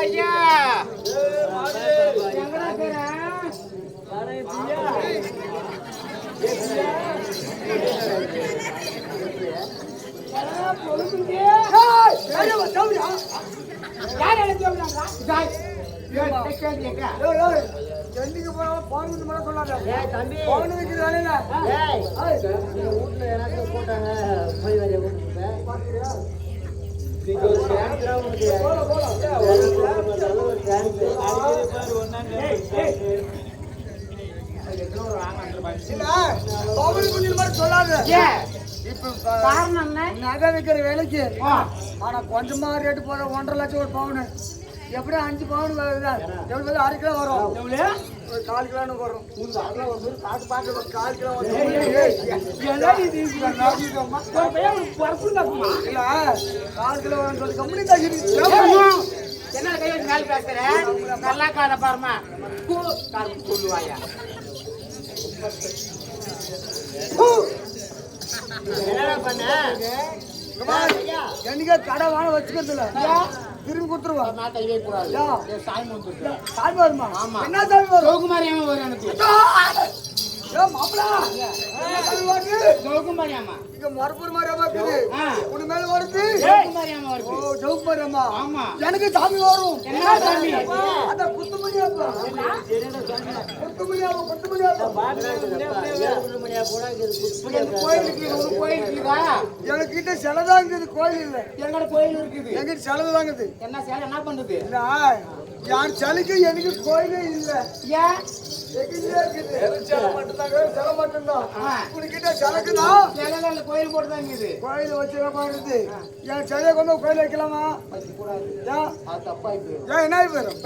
ஐயா என்னைக்கு போனது மட்டும் சொல்லாத தம்பி போன வைக்கிறானே வீட்டுல யாராவது போட்டாங்க போய் வரைய நகை வைக்கிற வேலைக்கு ஆனா கொஞ்சமா ரேட்டு போற 1.5 லட்சம் ஒரு பவுனு எப்படியும் 5 பவுன் எவ்வளவு 1/2 கிலோ வரும் ஒரு 4 கிலோன்னு வரும் கால் கிலோ சொல்லி கம்பெனி என்ன கையை மேல பேசுற நல்லா காத பாருமா சொல்லுவாயா என்னடா பண்ண என்னைக்கே கடை வாங்க வச்சுக்கிறது இல்ல திரும்பி கொடுத்துருவா நான் கையை கூடாது சாமி வந்துருக்கு சாமி வருமா ஆமா என்ன சாமி வரும் சௌகுமாரி அம்மா வரும் எனக்கு மாப்பிளா சௌகுமாரி அம்மா இங்க மரப்பூர் மாதிரி அம்மா இருக்குது உன் மேல வருது சௌகுமாரி அம்மா வருது ஓ சௌகுமாரி அம்மா ஆமா எனக்கு சாமி வரும் என்ன சாமி அத குத்துமணி அப்பா குத்துமணி அப்பா எனக்கு கிட்ட செலதான் இருக்குது கோயில் இல்ல எங்கட கோயில் இருக்குது எங்கிட்ட செலவுதான் இருக்குது என்ன சேலை என்ன பண்ணுது இல்ல யார் சலிக்கு எனக்கு கோயிலே இல்ல ஏன் கோயில் போட்டுதான் இருக்குது கோயில் வச்சு பாருது என் சிலையை கொண்டு கோயில் வைக்கலாமா என்ன போயிடும்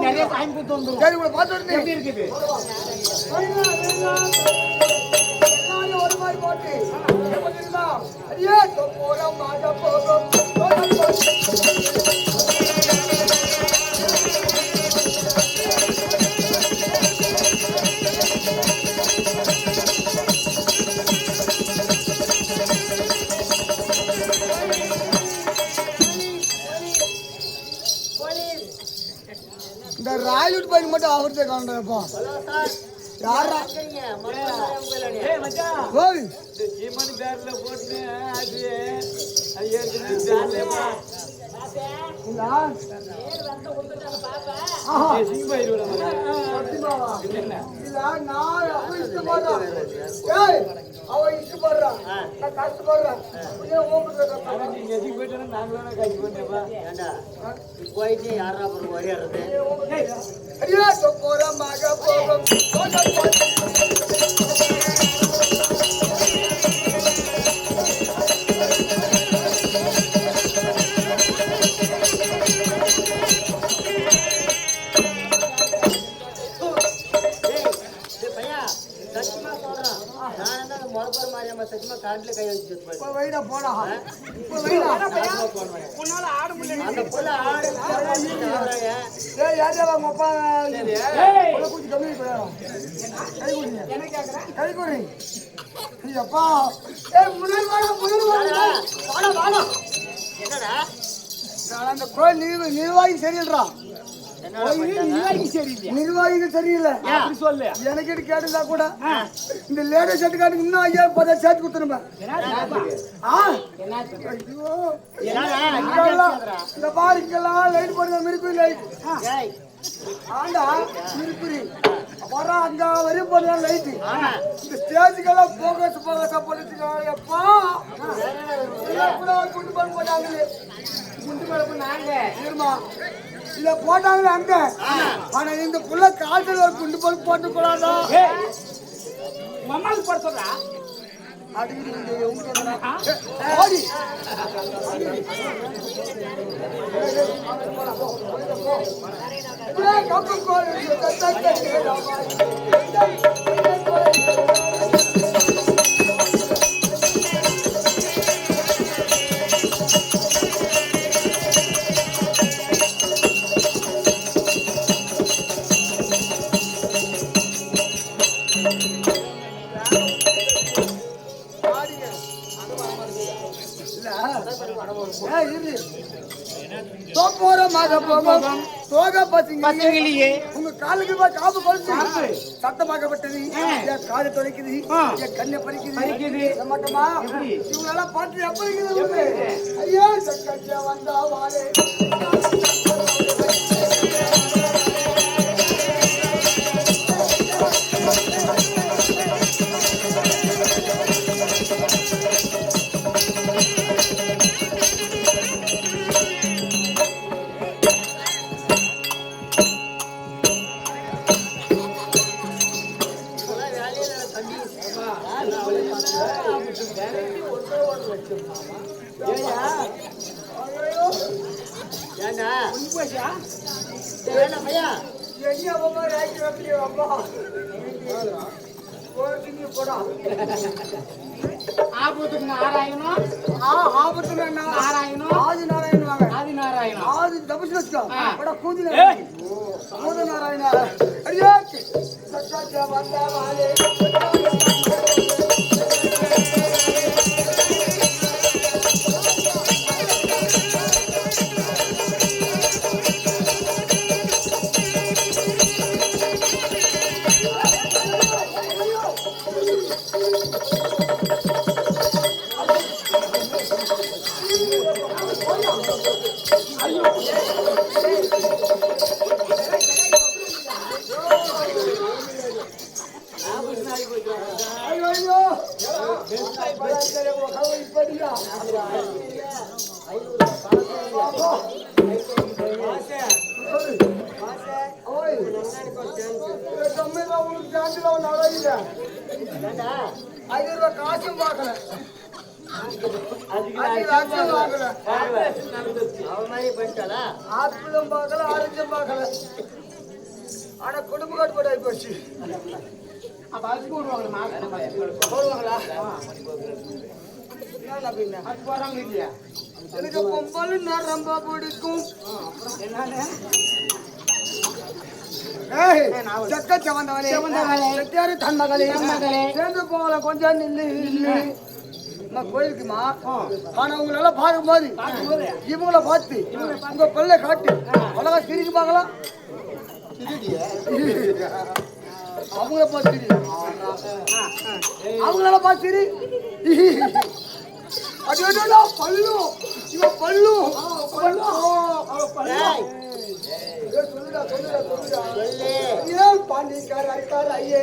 நிறைய சாமி குத்து வந்துடும் சரி உங்களை பார்த்து எப்படி இருக்குது ஒரு மாதிரி போட்டு அடியே போறோம் மாதா போகும் இந்த ராயலூட் பையன் மட்டும் ஆகிறதே காணுறப்பா யாரா ஓய் ஜீமன் பேர்ல போட்டு அவ இஷ்டப்படுறான் நான் கஷ்டப்படுறேன் போயிட்டு யாரா வரையறது போற மக போகும் காட்டுல கை வச்சு வைடா போடா அந்த புள்ள ஆடு அப்பா அந்த கோயில் நிர்வாகி சரியில்றா நிர்வாகிகள் சரியில்லை சொல்லு எனக்கு கேட்டுதா கூட இந்த லேடி செட்டு காட்டுக்கு இன்னும் 5000 சேர்த்து கொடுத்துருமா இந்த பாருக்கெல்லாம் லைட் போடுற மிருக்குரி லைட் ஆண்டா மிருக்குரி அப்புறம் அங்க வரையும் போடுற லைட் இந்த ஸ்டேஜுக்கெல்லாம் போகஸ் போட்டுட்டு எப்பா கூட குண்டு பல்ப் போட்டாங்களே குண்டு பல்ப் நாங்க இருமா இத போட்டாங்க அங்க ஆனா இந்த புள்ள கால்ல ஒரு குண்டு பல்ப் போட்டு கூடாதா மம்மாக்கு போட சொல்றா அது ஓடி கப்பு கோல் தோப்போரமாக போகும் தோக பசங்களையே உங்க காலுக்கு காப்பு பறிச்சு சத்தமாக்கப்பட்டது என் காது துடைக்குது என் கண்ணை பறிக்குது மட்டுமா இவங்களெல்லாம் பார்த்து எப்ப இருக்குது ஐயோ சக்கச்சா வந்தா வாழே ஆபத்துக்கு நாராயணம் ஆபத்து நாராயணம் ஆதி நாராயணன் வாங்க ஆதி நாராயணம் ஆதி தபசு வச்சுக்கோ கூதி நாராயணா ஐயோ சக்கச்சா வந்தா வாழே காசும் பார்க்கல ஆத்மதம் பார்க்கல ஆரோக்கியம் பார்க்கல ஆனா குடும்ப கட்டுப்பாடு ஆகி போச்சு போடுவாங்களா எனக்கு பொம்பல் ரொம்ப பிடிக்கும் சக்க சவந்தவளே செட்டியாரு தந்தகளே சேர்ந்து போகல கொஞ்சம் நில்லு நான் கோயிலுக்குமா ஆனா உங்கள பார்க்கும்போது இவங்கள பார்த்து உங்க பல்ல காட்டு அழகா சிரிக்க பார்க்கலாம் அவங்கள பார்த்து அவங்களால பார்த்து அடியோ பல்லு இவன் பல்லு சொல்லுடா பாண்டிக்கார ஐயே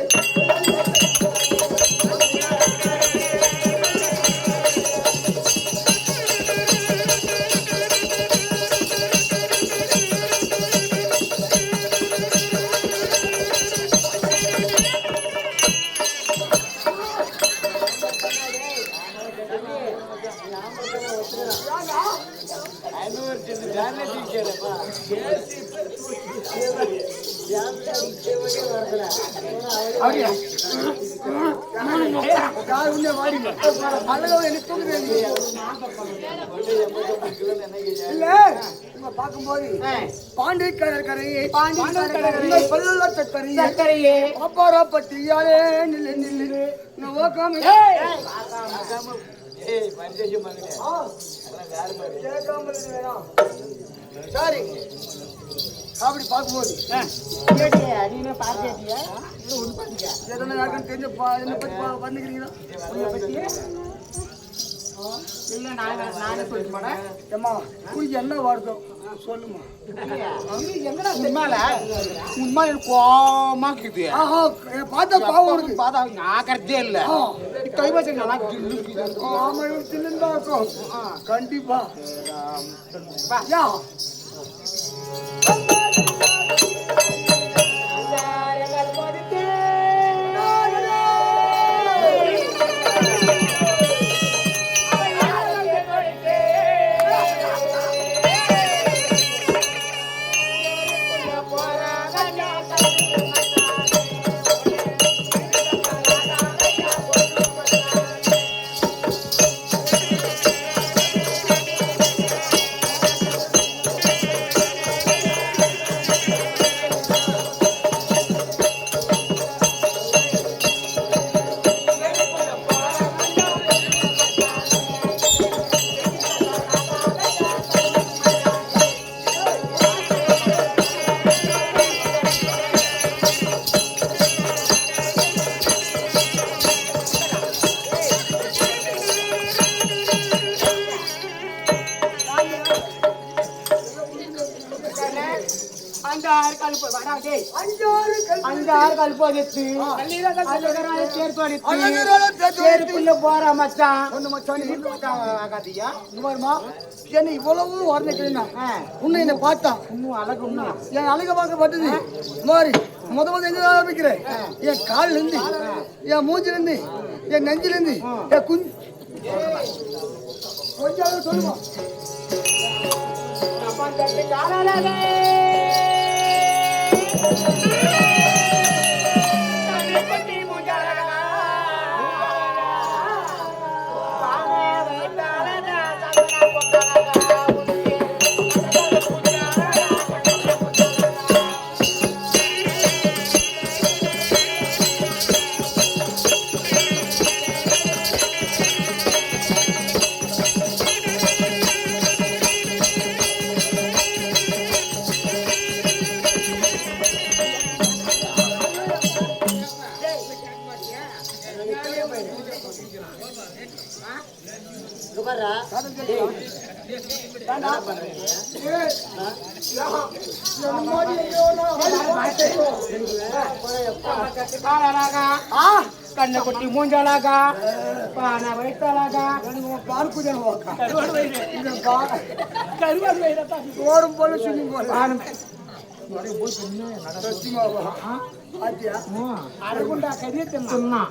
பார்க்கும்போது பாண்டிக்கரையே சக்கரையே பாப்பாராப்பட்டியாலே நில்லு நில்லு சரி அப்படி பார்க்கும்போது தெரிஞ்ச என்ன பத்தி வந்துக்கிறீங்களா இல்ல நானே சொல்லிட்டு போனேன் ஏம்மா உங்களுக்கு என்ன வருதம் சொல்லுமா உண்மை எனக்கு கோமாக்குது பார்த்தா பாவம் இருக்கு பார்த்தா ஆக்கிறதே இல்ல கைவசம் நல்லா ஆமா தின்னு இருக்கும் கண்டிப்பா யா அஞ்சாறு கல்ப வாடா டேய் அஞ்சாறு கல்போதித்து அழகரால தேர்த்தோடித்து தேருக்குள்ள போற மச்சான் ஒண்ணு மச்சான் நீ ஆகாதியா இங்க பாருமா என்ன இவ்வளவு வர்ணிக்கிறேன்னா உன்னை என்ன பார்த்தா இன்னும் அழகு இன்னும் என் அழக பார்க்க பட்டது மாதிரி முத எங்க ஆரம்பிக்கிறேன் என் கால்ல இருந்து என் மூஞ்சில இருந்து என் நெஞ்சில இருந்து என் கொஞ்சம் சொல்லுமா கண்ண கொட்டி மூஞ்சலாகா பான வைத்தலாகா பார்க்குதேன் கருவாடு வைரத்தா ஓடும் போல சொல்லி போல அரைகுண்டா கரியத்தம்மா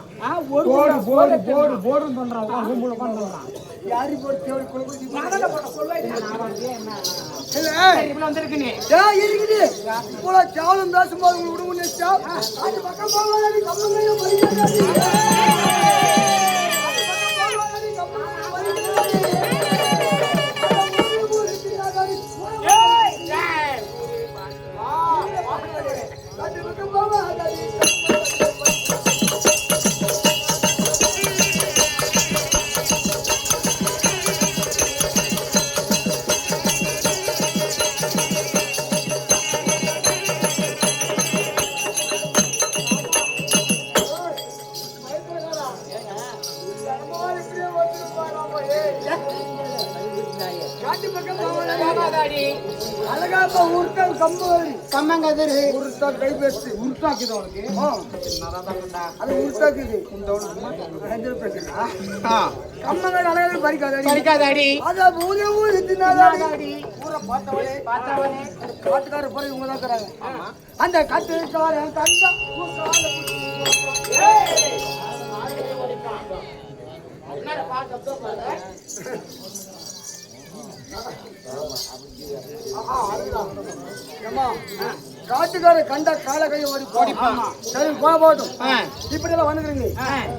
ஒரு போடு போடு போடு போடுன்னு பண்றாங்க ரூம்ல பண்றாங்க யாரி போட்டு தேடி குளி நானல போட சொல்லுங்க நான் வந்து என்ன இல்ல இவ்வளவு வந்திருக்கீங்க ஏய் இருக்குது போல கேவலம் பேசும்போது உங்களுக்கு விடுங்க நிச்சா அது பக்கம் போவாதே கம்மங்க மரியாதை அழகாப்பா உருட்டம் கம்பு கம்மங்கதிரு உருட்டா கை பேசு உருட்டாக்குது உனக்கு அது உருட்டாக்குது கம்மங்கள் அழகாக பறிக்காது படிக்காதாடி அதான் ஊரே ஊர் எத்தினாடி ஊரை பார்த்தவளே பார்த்தவனே காட்டுக்கார போய் இவங்க தான் இருக்கிறாங்க அந்த காட்டுக்காரன் கண்டா காட்டுக்கார கண்ட கால கையை ஓடி போடிப்பான் சரி போட்டும் இப்படி எல்லாம் வந்துக்கிறீங்க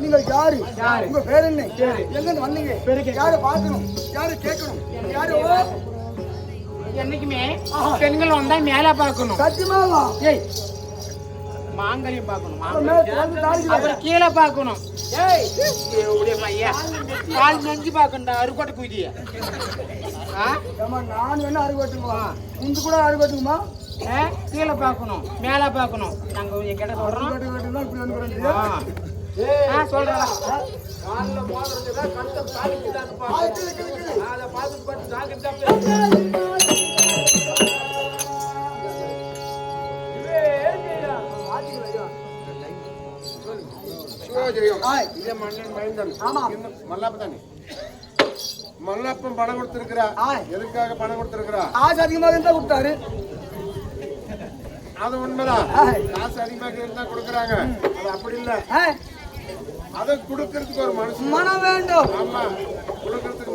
நீங்கள் யாரு உங்க பேர் என்ன எங்க வந்தீங்க யாரு பார்க்கணும் யாரு கேட்கணும் யாரு என்னைக்குமே பெண்கள் வந்தா மேல பாக்கணும் சத்தியமாவா ஏய் மாங்கல்யம் பாக்கணும் அப்புறம் கீழே பாக்கணும் ஏய் பையா கால் நெஞ்சு பாக்கண்டா அருக்கோட்டை குதிய நான் என்ன அறுபட்டுமா குந்து கூட அறுபட்டுமா கீழே பாக்கணும் மேல பாக்கணும் நாங்க எங்கிட்ட சொல்றோம் இப்படி வந்து சொல்றேன் மல்லப்பன் பணம் கொடுத்திருக்கிறா எதுக்காக பணம் கொடுத்திருக்கிறா ஆசை அதிகமாக இருந்தா கொடுத்தாரு அது உண்மைதான் காசு அதிகமாக இருந்தா கொடுக்கறாங்க அது அப்படி இல்ல அதை கொடுக்கறதுக்கு ஒரு மனுஷன் மனம் வேண்டும் ஆமா கொடுக்கறதுக்கு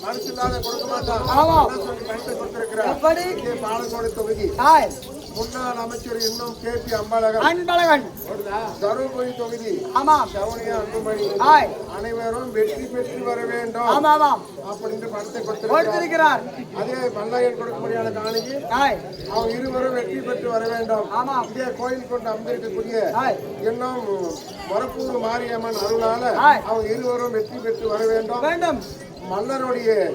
மனுஷன் இல்லாத கொடுக்க மாட்டான் சொல்லி பணத்தை கொடுத்திருக்கிறார் பாலக்கோடு தொகுதி முன்னாள் அமைச்சர் இன்னும் கேபி அன்பழகன் தருமபுரி தொகுதி சவுனியா அன்புமணி அனைவரும் வெற்றி பெற்று வர வேண்டும் அப்படின்னு பணத்தை கொடுத்திருக்கிறார் அதே மல்லையன் கொடுக்க முடியாத காணிக்கு அவங்க இருவரும் வெற்றி பெற்று வர வேண்டும் இதே கோயில் கொண்டு அமர்ந்திருக்கக்கூடிய இன்னும் மொரப்பூர் மாரியம்மன் அருளால அவங்க இருவரும் வெற்றி பெற்று வர வேண்டும் மன்னருடைய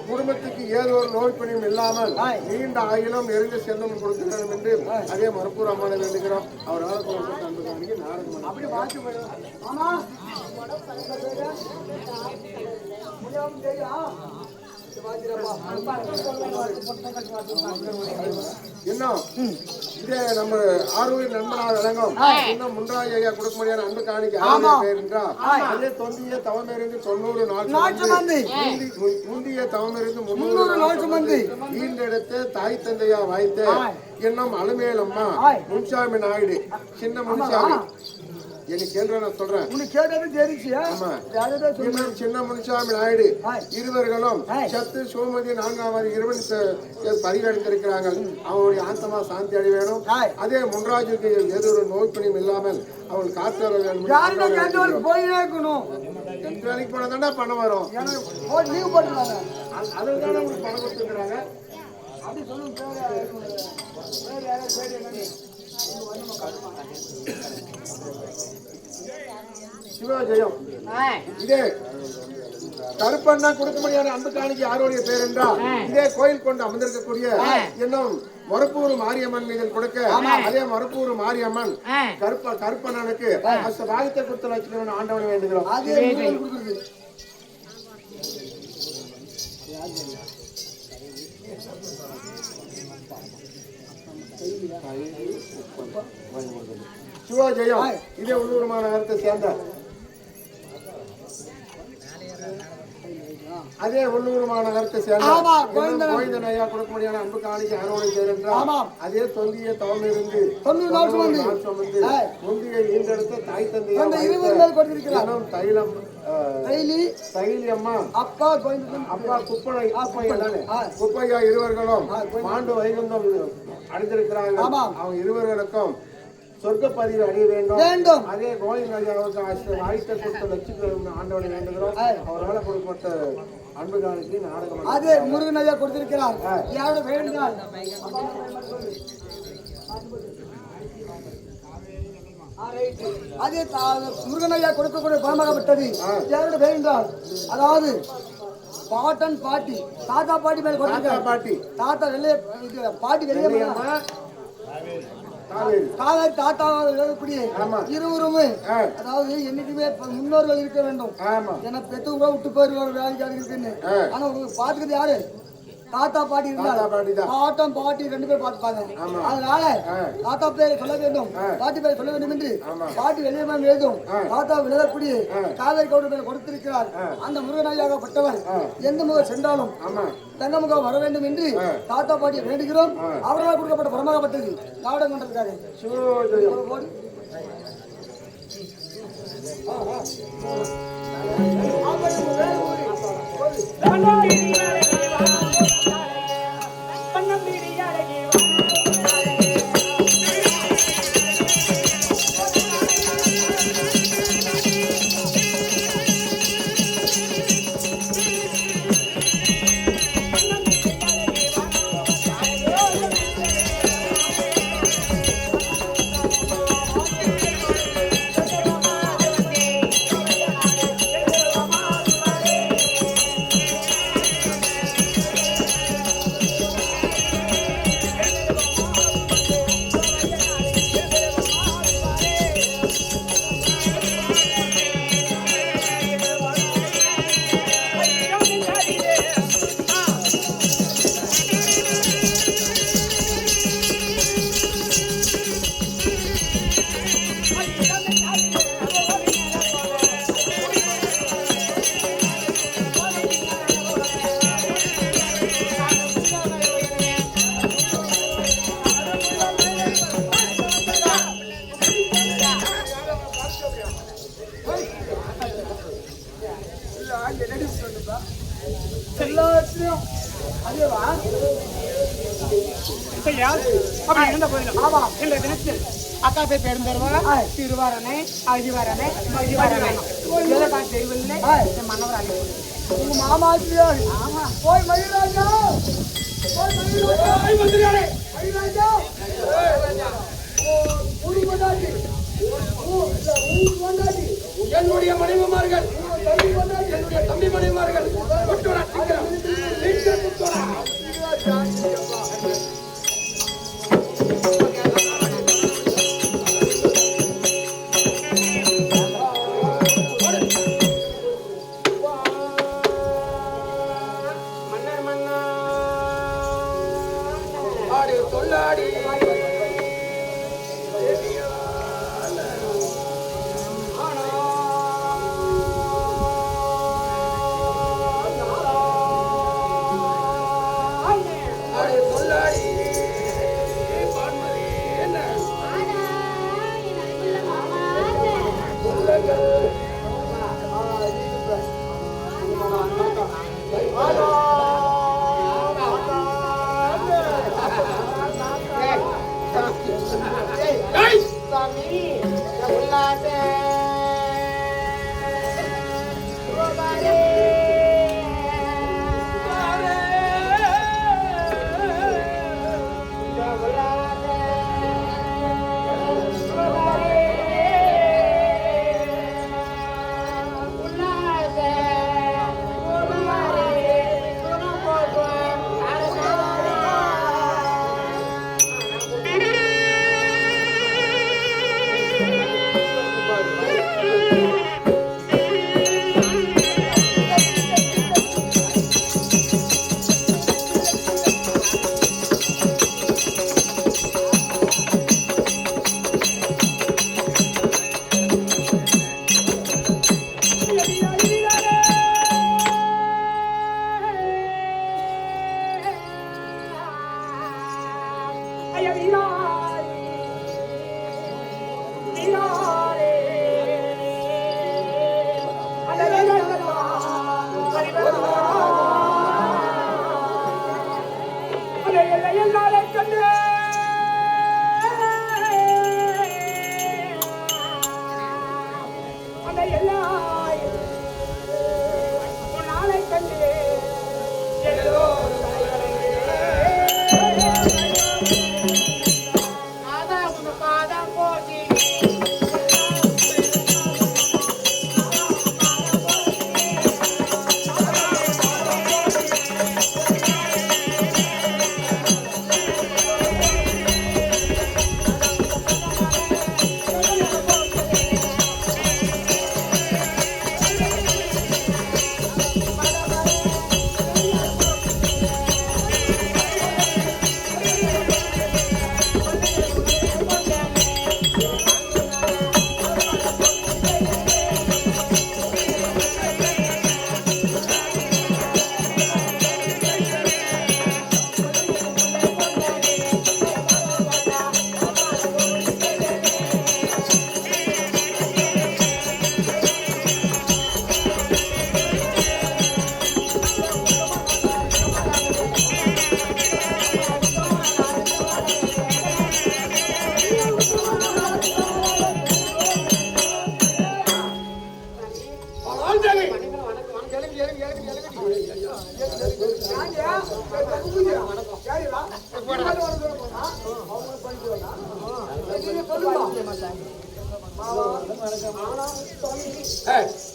குடும்பத்துக்கு ஏதோ ஒரு நோய் பணியும் இல்லாமல் நீண்ட ஆயிலும் நெருங்க செல்லும் கொடுக்க வேண்டும் என்று அதே மருப்பூர் அம்மாவை வேண்டுகிறோம். அவரால் அப்படி வாழ்த்து இன்னும் இதே நம்ம ஆரூரின் நண்பனாக விளங்கும் இன்னும் முன்றாய் ஐயா கொடுக்க முடியாத அன்பு காணிக்கு பேர் என்றால் அதே தொந்திய தவமிருந்து 90 நாள் முந்திய தவமிருந்து 300 நாள் ஈண்டெடுத்து தாய் தந்தையா வாய்த்து இன்னும் அலுமேலம்மா முன்சாமி நாயுடு சின்ன முன்சாமி எனக்கு கேள்வி நான் சொல்றேன் சின்ன முன்சாமி நாயுடு இருவர்களும் சத்து சோமதி 4வது இருவன் பதிவெடுத்திருக்கிறாங்க. அவங்களுடைய ஆத்மா சாந்தி அடைய வேணும். அதே முன்ராஜுக்கு எது ஒரு நோய் பணியும் இல்லாமல் அவள் காத்து வர வேணும். எந்த வேலைக்கு போனதாண்டா பணம் வரும். அதுதானே உங்களுக்கு பணம் கொடுத்துருக்குறாங்க. சிவஜெயம் இதே கருப்பண்ணா கொடுக்க முடியாத அன்பு காணிக்கு யாருடைய பேர் என்றால் இதே கோயில் கொண்டு அமர்ந்திருக்கக்கூடிய இன்னும் மொரப்பூர் மாரியம்மன் மீது கொடுக்க அதே மொரப்பூர் மாரியம்மன் கருப்பண்ணனுக்கு பாகத்தை கொடுத்து வச்சுக்கணும் ஆண்டவனை வேண்டுகிறோம். சிவஜெயம் இதே உள்ளூர் மாநகரத்தை சேர்ந்த அதே உள்ளூர் மாநகரத்தை சேர்ந்த கோவிந்தன் ஐயா கொடுக்க முடியாத அன்பு காணிக்கு யாரோட பேர் என்றால் அதே தொந்திய தவமிருந்து 90 முந்திய ஈண்டெடுத்த தாய் தந்தையா தைலம் தைலி அம்மா அப்பா குப்பையா இருவர்களும் மாண்டு வைகுந்தம் அடைந்திருக்கிறார்கள். அவங்க இருவர்களுக்கும் சொர்க்க பதிவு அடைய வேண்டும். அதே கோவிந்த ஐயாவுக்கு வாய்த்த கொடுத்த லட்சுமி ஆண்டவனை வேண்டுகிறோம். அவரால் கொடுக்கப்பட்ட அன்பு காணிக்கு நாடகம் அதே முருகன் ஐயா கொடுத்திருக்கிறார். யாரோட வேண்டாம் அதே முருகன் ஐயா கொடுக்கக்கூடிய பணமாகப்பட்டது யாரோட வேண்டால் அதாவது பாட்டன் பாட்டி தாத்தா பாட்டி மேல கொடுத்திருக்கார். தாத்தா வெள்ளைய பாட்டி வெள்ளைய தாத்தா இருவருமே அதாவது என்னைக்குமே முன்னோர்கள் இருக்க வேண்டும். ஏன்னா பெற்றவங்க விட்டு போயிருவாங்க வேலைக்கு இருக்குன்னு. ஆனா உங்களுக்கு பாத்துக்கிறது யாரு? தாத்தா பாட்டி இருந்தாங்க. பாட்டம் பாட்டி 2 பேர் பார்த்துப்பாங்க. அதனால தாத்தா பேரை சொல்ல வேண்டும், பாட்டி பேரை சொல்ல வேண்டும் என்று பாட்டி வெளியமா எழுதும். தாத்தா விலகக்கூடிய காவேரி கவுண்டர் பேரை கொடுத்திருக்கிறார். அந்த முருகனாகப்பட்டவர் எந்த முகம் சென்றாலும் தங்க முகம் வர வேண்டும் என்று தாத்தா பாட்டியை வேண்டுகிறோம். அவர்களால் கொடுக்கப்பட்ட பரமாகப்பட்டது நாடகம் கொண்டிருக்காரு. அக்கா போய் பெருந்தருவா திருவாரணை அழிவாரணை மகிழ்வாரணை தெருவில் மன்னவர் அழி உங்க மாமா போய் மகிழ்ராஜா என்னுடைய மனைவிமார்கள் என்னுடைய தம்பி மனைவிமார்கள்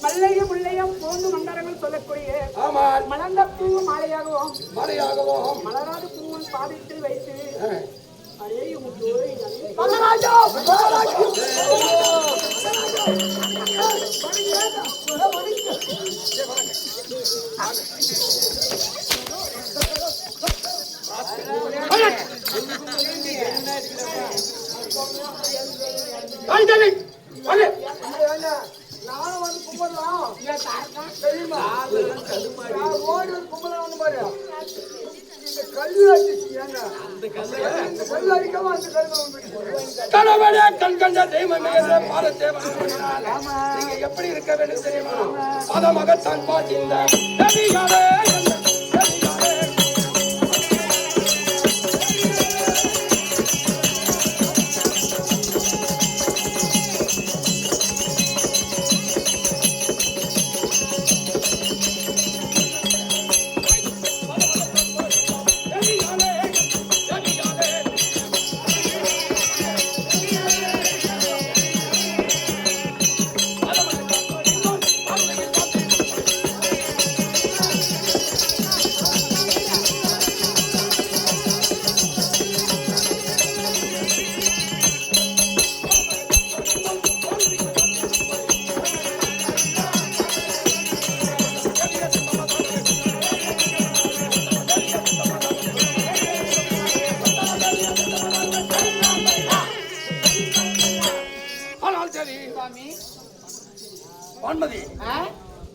மல்லைய முல்லையம் போந்து மண்டலங்கள் சொல்லக்கூடிய மலர்ந்த பூ மாலையாகவும் மலராத பூவின் பாதத்தில் வைத்து நானும் வந்து கும்பிடலாம் தெரியுமா ஓடி வந்து கும்பிடலாம் வந்து பாரு இந்த கல்வி அடிச்சு இந்த கல் அடிக்காம அந்த கடவுளே கண் கண்ட தெய்வமே பாரத்தேவன் நீங்க எப்படி இருக்க வேண்டும் தெரியுமா பதமகத்தான் பாட்டிந்த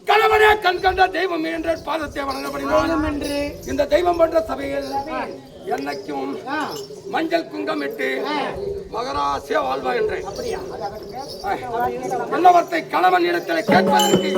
கணவனே கண் கண்ட தெய்வம் என்ற பாதத்தை வணங்கப்படுகிறோம் என்று இந்த தெய்வம் பண்ற சபையில் என்னைக்கும் மஞ்சள் குங்கமிட்டு மகராசியா வாழ்வா என்றேன் நல்லவர்த்தை கணவன் இடத்தில் கேட்பதற்கு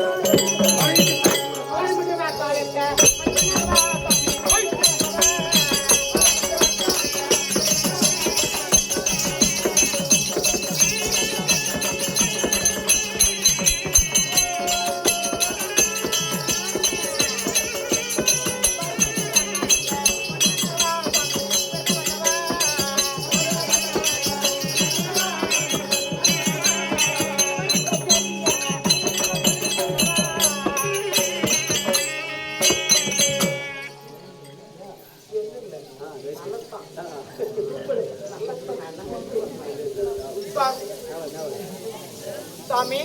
சுவாமி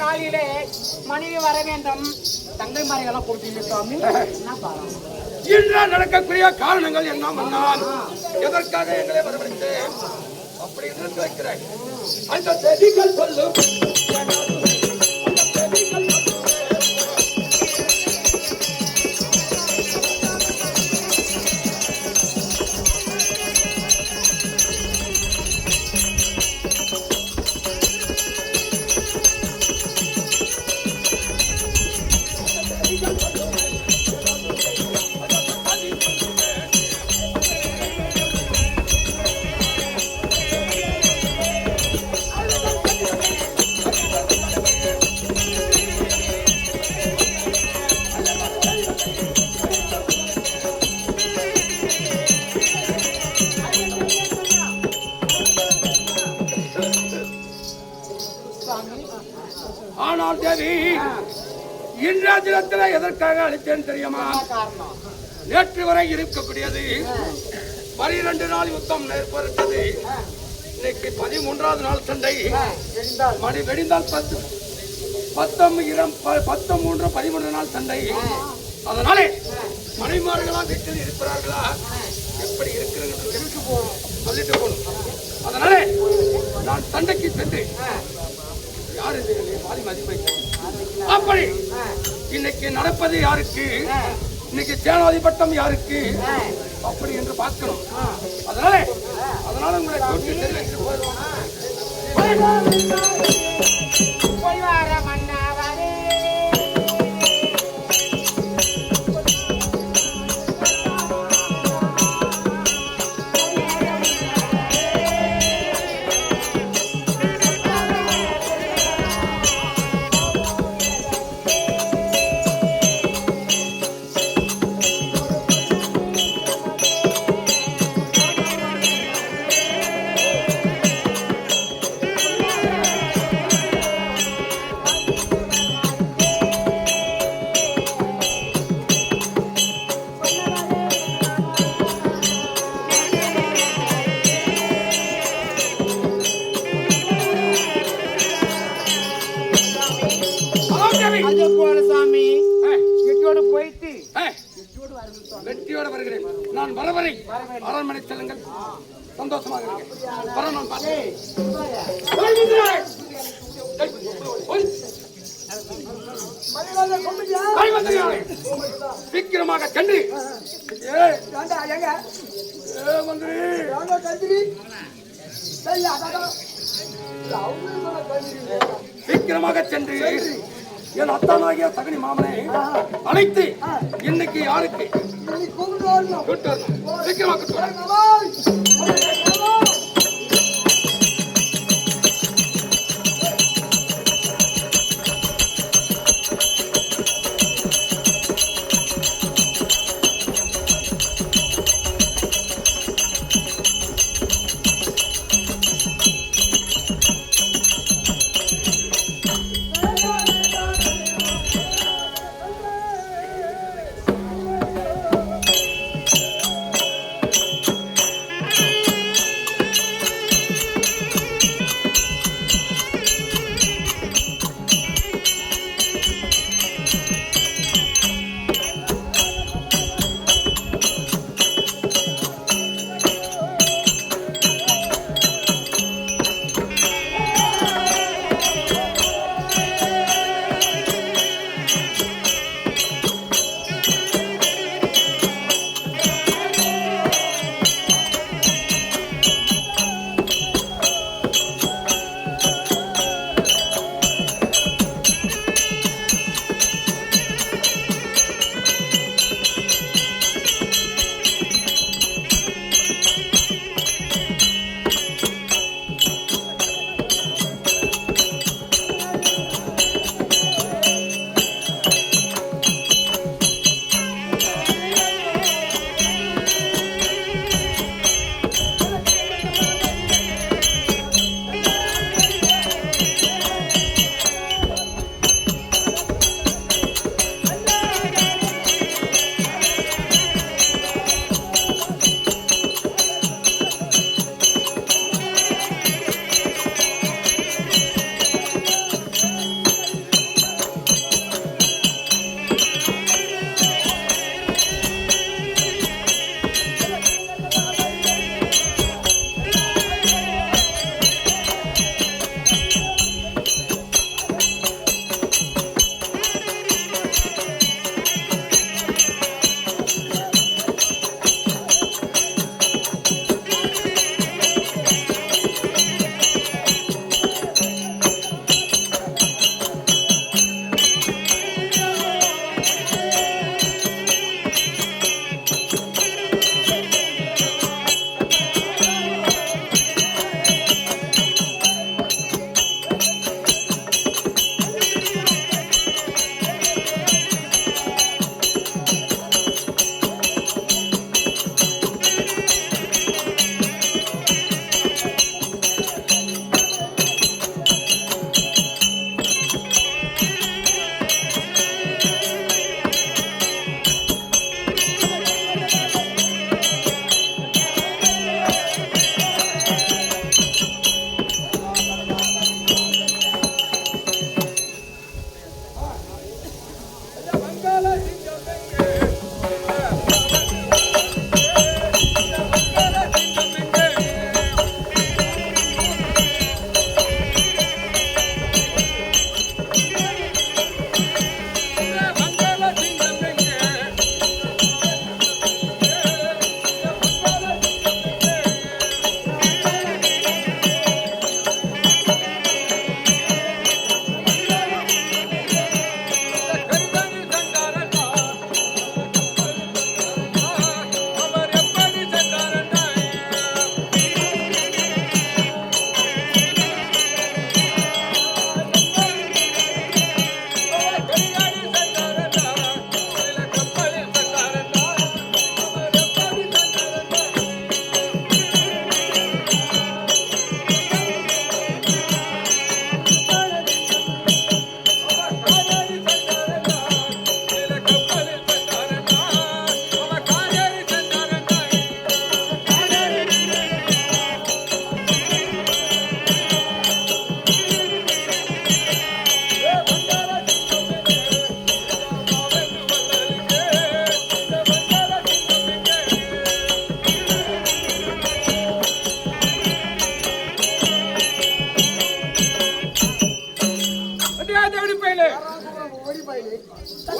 நாளிலே மனைவி வர வேண்டும் தங்கை மாரிகளாம் கொடுத்தீங்க சுவாமி இன்று நடக்கக்கூடிய காரணங்கள் என்ன மன்னான் எதற்காக எங்களை வரவழைத்து அப்படி நிறுத்தி வைக்கிறேன் அந்த செடிகள் சொல்லும் ஆனால் தேவி இன்றைய தினத்தில் எதற்காக அளித்தேன் தெரியுமா நேற்று வரை இருக்கக்கூடியது 12 நாள் யுத்தம் ஏற்பட்டது இன்னைக்கு 13வது நாள் சண்டை மணி வெடிந்தால் 13 நாள் சண்டை அதனாலே மனைமார்களா வீட்டில் இருக்கிறார்களா எப்படி இருக்கிறது சொல்லிட்டு போகணும் அதனாலே நான் சண்டைக்கு சென்று யாரு பாதி மதிப்பை அப்படி இன்னைக்கு நடப்பது யாருக்கு இன்னைக்கு சேனாதி பட்டம் யாருக்கு அப்படி என்று பார்க்கணும் அதனால உங்களை கூட்டி தெரிவித்து போயிடுவோம் வருகிறேன். நான் வரவரை அரண்மனை செல்லுங்கள். சந்தோஷமாக இருங்க. வர நான் பார்த்தேன். சீக்கிரமாக சென்று சீக்கிரமாக சென்று என் அத்தானாகிய சகனி மாமனை அழைத்து இன்னைக்கு யாருக்கு சீக்கிரமாக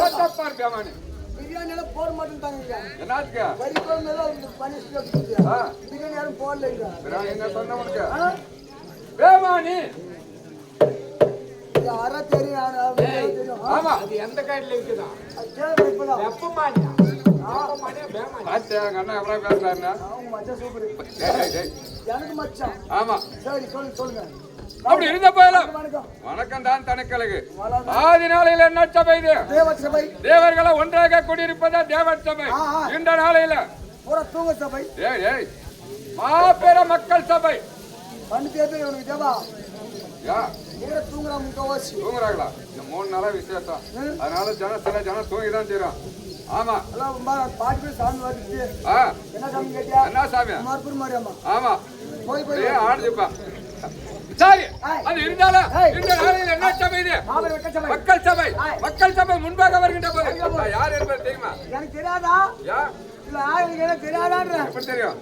ஓட்டப்பார் பேமானி பிரியாணியில போட மாட்டேன்ட்டாங்க. என்னாச்சுக்க வரிக்கோ மேல பனிஷ்மெண்ட் பிரியாணி யாரும் போடலைங்க. என்ன சொன்ன உனக்கு பேமானி யாரா தெரியும் தெரியும். ஆமா அது எந்த காட்டில இருக்குதா? அது கேள்வி இப்பதான். வெப்பமானியா? வெப்பமானியா பேமானியா? பாத்தியா எங்க அண்ணா எவ்வளவு பேசுறாருன்னா அவங்க மச்சான் சூப்பர். டேய், டேய். எனக்கு மச்சான். ஆமா சரி சொல்லுங்க. அப்படி இருந்த போயலாம் வணக்கம். வணக்கம் தான் தனக்கழகு ஆதி நாளையில என்ன சபை இது தேவ சபை. தேவர்களை ஒன்றாக குடியிருப்பதா தேவர் சபை இந்த நாளையில பூரா தூங்க சபை. ஏய் ஏய் மாபெர மக்கள் சபை பண்ணி தேவை உனக்கு தேவா. யா பூரா தூங்குறா முக்கவாசி. தூங்குறாங்களா இந்த 3 நாளா விசேஷம் அதனால சில ஜனம் தூங்கிதான் செய்யறோம் ஆமா எல்லாம் பாட்டு சாமி வந்துச்சு. ஆ என்ன சாமி கேட்டியா? என்ன சாமி மார்பூர் மாரியம்மா. ஆமா போய் போய் ஏய் ஆடுதுப்பா சரி அது இருந்தாலும் இந்த நாளையில என்ன சபை இது மாபெரும் வெக்க சபை. மக்கள் சபை மக்கள் சபை முன்பாக வருகின்ற போது யார் என்பது தெரியுமா எனக்கு தெரியாதா? யா இல்ல எனக்கு என்ன தெரியாதான்ற. எப்படி தெரியும்